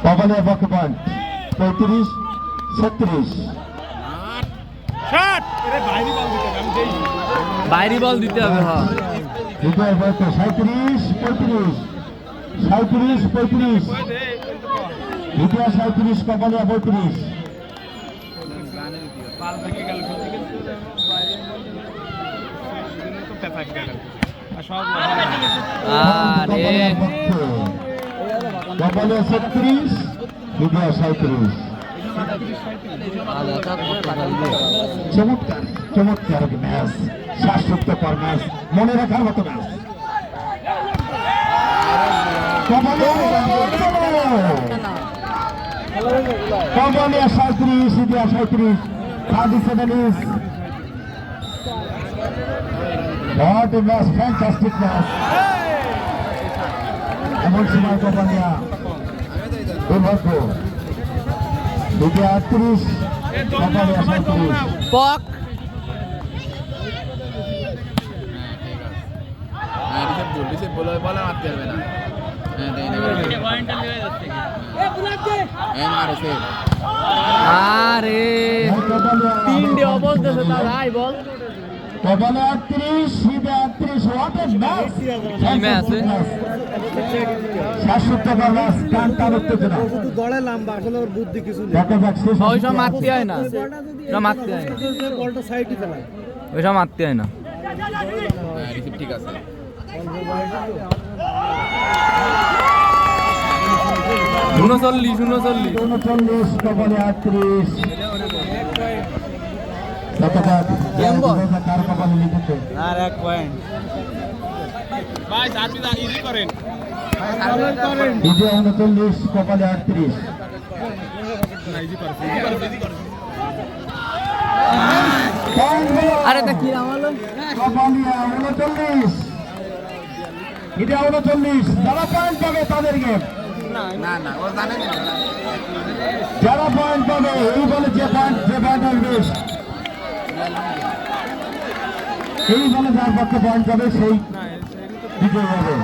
কপালিয়া পক্ষে পয়েন্ট 35-36। বাইরে বল দিতে হবে। হ্যাঁ দ্বিতীয় পয়েন্ট 37-35। 37-35। দ্বিতীয় 37, কপালিয়া 35। আরে কপালিয়া 36, দ্বিতীয় 37। চমৎকার চমৎকার ম্যাচ, শ্বাসরুদ্ধকর ম্যাচ, মনে রাখার মতো ম্যাচ। কপালিয়া 37, দ্বিতীয় 37। 37 is what a match, fantastic match. এমন সময় কপালিয়া দুর্ভাগ্য। দ্বিতীয় 38, কপালিয়া 37। পক আরে তিনটে অবলতেছে তার ভাই বল কপালিয়া 38, দ্বিতীয় 38। what a match, টিমে আছে শ্বাসরুদ্ধকর ম্যাচ, টান টান উত্তেজনা। গড়ে লম্বা আসলে ওর বুদ্ধি কিছু নেই। দেখা যাক শেষ ওইসব মারতে হয় না, ওইসব মারতে হয় না, বলটা সাইডে চালায়। ওইসব মারতে হয় না। ঠিক আছে। 39 39, কপালিয়া 38। দেখা যাক কার কপালে লিখেছে। আর এক পয়েন্ট দ্বিতীয় 39, কপালিয়া 38। আরে তা কি নাম হলো? কপালিয়া 39, দ্বিতীয় 39। যারা পয়েন্ট পাবে তাদেরকে, যারা পয়েন্ট পাবে এই বলে যে পয়েন্ট আসবে, এই বলে যার পক্ষে পয়েন্ট পাবে সেই বিজয়ী হবে।